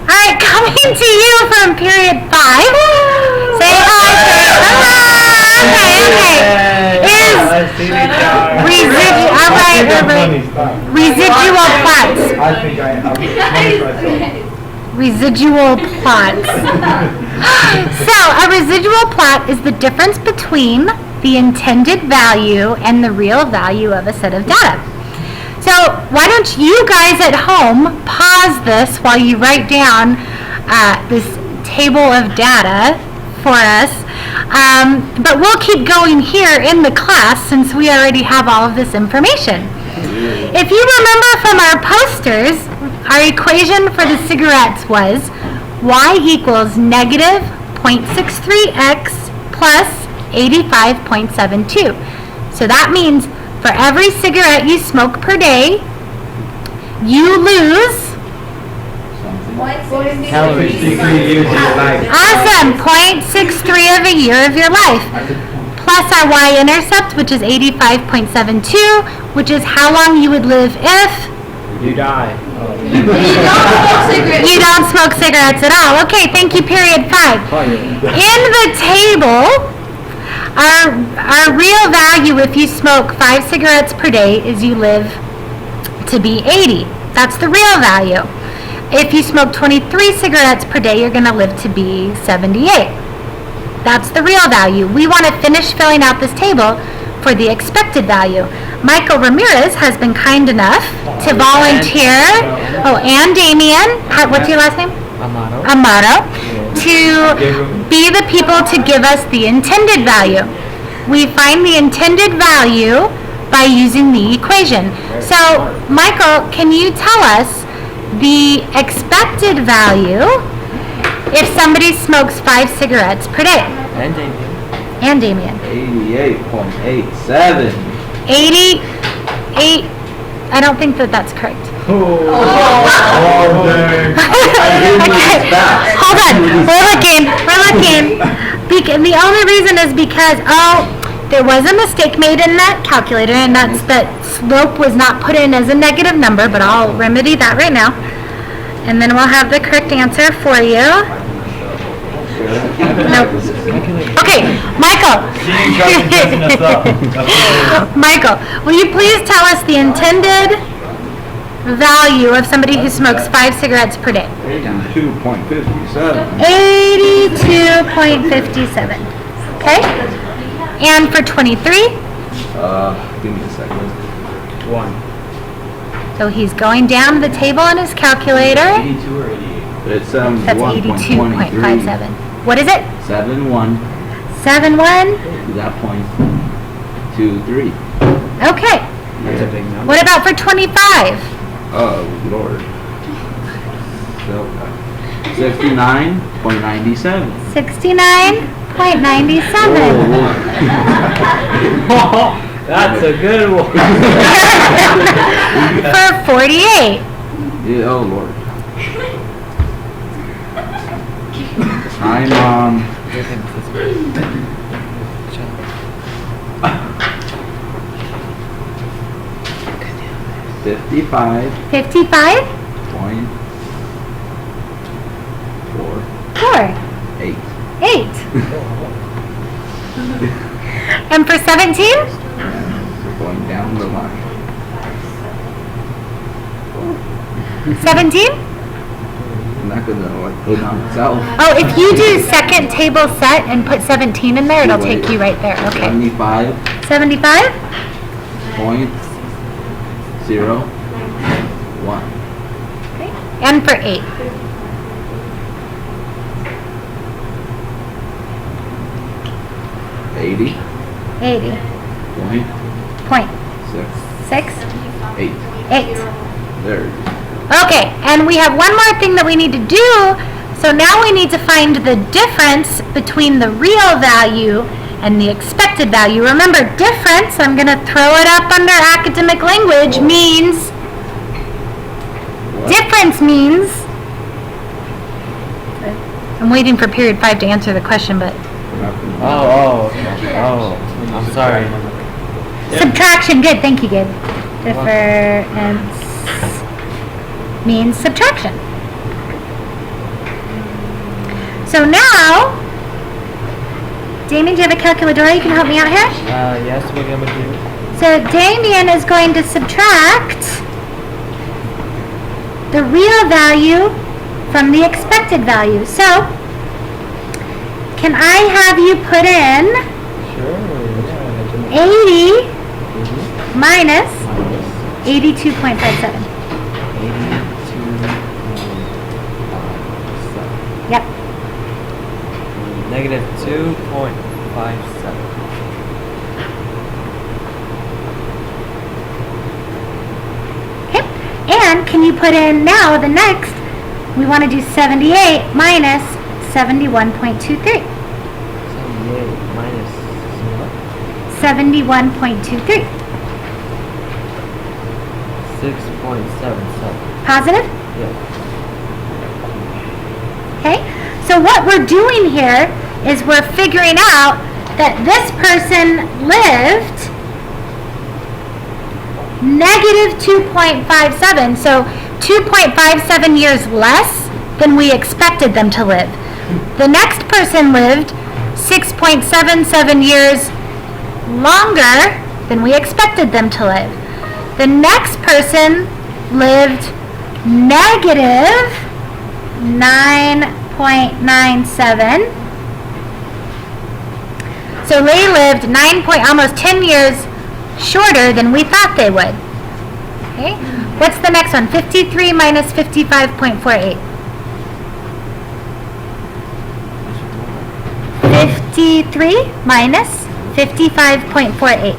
All right, coming to you from period 5. Say hi. Okay. Residual plots. Residual plots. So a residual plot is the difference between the intended value and the real value of a set of data. So why don't you guys at home pause this while you write down this table of data for us. But we'll keep going here in the class since we already have all of this information. If you remember from our posters, our equation for the cigarettes was y equals negative 0.63x plus 85.72. So that means for every cigarette you smoke per day, you lose awesome 0.63 of a year of your life, plus our y-intercept, which is 85.72, which is how long you would live if you die. You don't smoke cigarettes at all. Okay, thank you, period 5. In the table, our real value if you smoke 5 cigarettes per day is you live to be 80. That's the real value. If you smoke 23 cigarettes per day, you're going to live to be 78. That's the real value. We want to finish filling out this table for the expected value. Michael Ramirez has been kind enough to volunteer. Oh, and Damien. What's your last name? Amato. To be the people to give us the intended value. We find the intended value by using the equation. So, Michael, can you tell us the expected value if somebody smokes 5 cigarettes per day? And Damien. 88.87. 88. I don't think that's correct. Oh, dang. Okay. Hold on. We're looking. The only reason is because, there was a mistake made in that calculator, and that's that slope was not put in as a negative number, but I'll remedy that right now. And then we'll have the correct answer for you. Nope. Okay, Michael. Michael, will you please tell us the intended value of somebody who smokes 5 cigarettes per day? 82.57. 82.57. Okay? And for 23? Give me a second. 1. So he's going down the table on his calculator. 82 or 88? It's That's 82.57. What is it? 71. 71? That point. 23. Okay. That's a big number. What about for 25? Oh, Lord. 69.97. 69.97. Oh, that's a good one. For 48. Yeah, oh, Lord. I'm, 55. 55? Point. 4. 4. 8. 8. And for 17? We're going down the line. 17? I'm not gonna go down itself. Oh, if you do second table set and put 17 in there, it'll take you right there. Okay. 75. 75? Point. 0. 1. Okay. And for 8? 80. 80. Point. Point. 6. 6? 8. 8. There it is. Okay, and we have one more thing that we need to do. So now we need to find the difference between the real value and the expected value. Remember, difference, I'm going to throw it up under academic language, means, difference means, I'm waiting for period 5 to answer the question, but. Oh, I'm sorry. Subtraction, good, thank you, good. Difference means subtraction. So now, Damien, do you have a calculator? You can help me out here? Yes, what am I doing? So Damien is going to subtract the real value from the expected value. So, can I have you put in Sure. 80 Mm-hmm. minus 82.57? 82.57. Yep. Negative 2.57. Okay. And can you put in now the next? We want to do 78 minus 71.23. 78 minus 71.23. 6.77. Positive? Yeah. Okay. So what we're doing here is we're figuring out that this person lived negative 2.57. So 2.57 years less than we expected them to live. The next person lived 6.77 years longer than we expected them to live. The next person lived negative 9.97. So they lived almost 10 years shorter than we thought they would. Okay? What's the next one? 53 minus 55.48. 53 minus 55.48.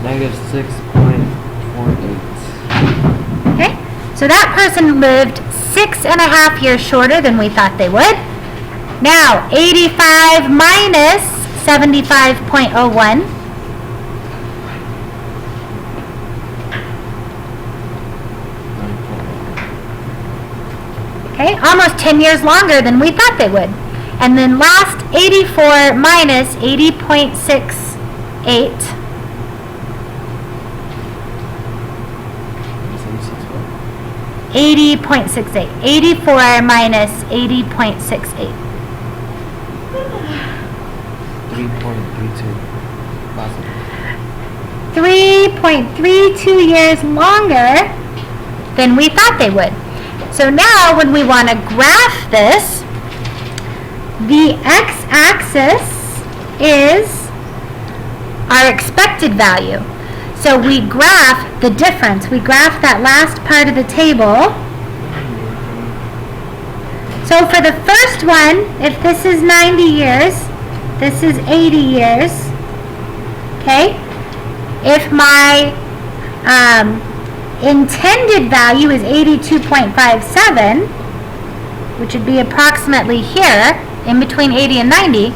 Negative 6.48. Okay? So that person lived 6.5 years shorter than we thought they would. Now, 85 minus 75.01. Okay, almost 10 years longer than we thought they would. And then last, 84 minus 80.68. 80.68. 84 minus 80.68. 3.32. Positive. 3.32 years longer than we thought they would. So now when we want to graph this, the x-axis is our expected value. So we graph the difference. We graph that last part of the table. So for the first one, if this is 90 years, this is 80 years. Okay? If my intended value is 82.57, which would be approximately here, in between 80 and 90,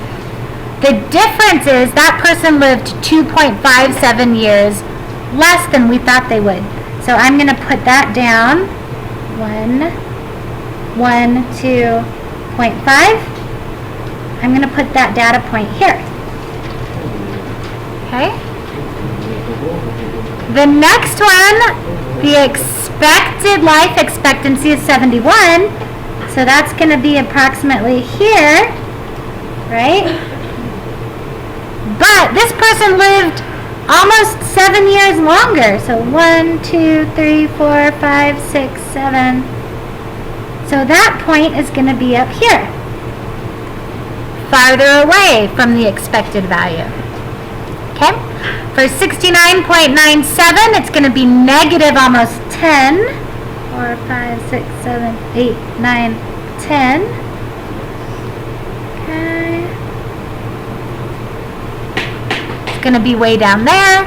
the difference is that person lived 2.57 years less than we thought they would. So I'm going to put that down. 2.5. I'm going to put that data point here. Okay? The next one, the expected life expectancy is 71. So that's going to be approximately here, right? But this person lived almost 7 years longer. So 1, 2, 3, 4, 5, 6, 7. So that point is going to be up here, farther away from the expected value. Okay? For 69.97, it's going to be negative almost 10. 4, 5, 6, 7, 8, 9, 10. Okay. It's going to be way down there.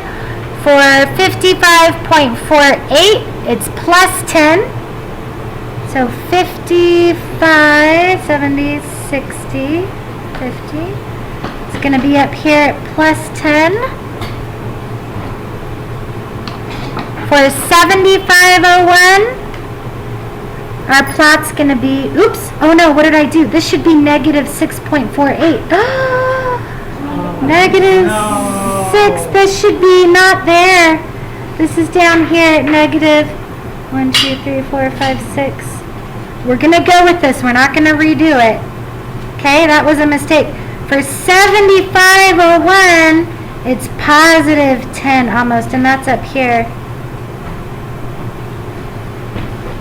For 55.48, it's plus 10. So 55, 70, 60, 50. It's going to be up here at plus 10. For 7501, our plot's going to be, oops, oh no, what did I do? This should be negative 6.48. Negative 6, this should be not there. This is down here at negative 1, 2, 3, 4, 5, 6. We're going to go with this. We're not going to redo it. Okay, that was a mistake. For 7501, it's positive 10 almost, and that's up here.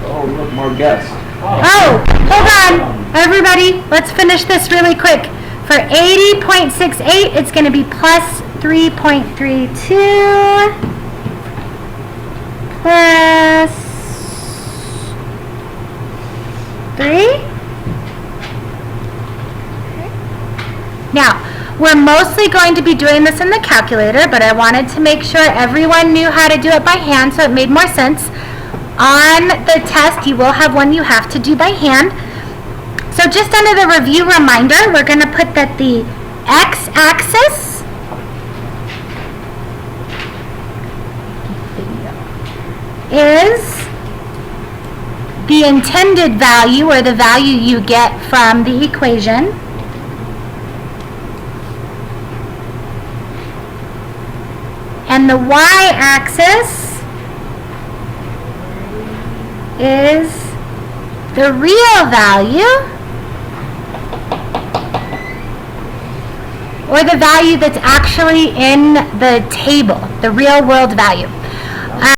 Oh, look, more guests. Oh, hold on. Everybody, let's finish this really quick. For 80.68, it's going to be plus 3.32 plus 3. Now, we're mostly going to be doing this in the calculator, but I wanted to make sure everyone knew how to do it by hand, so it made more sense. On the test, you will have one you have to do by hand. So just under the review reminder, we're going to put that the x-axis is the intended value, or the value you get from the equation. And the y-axis is the real value, or the value that's actually in the table, the real world value.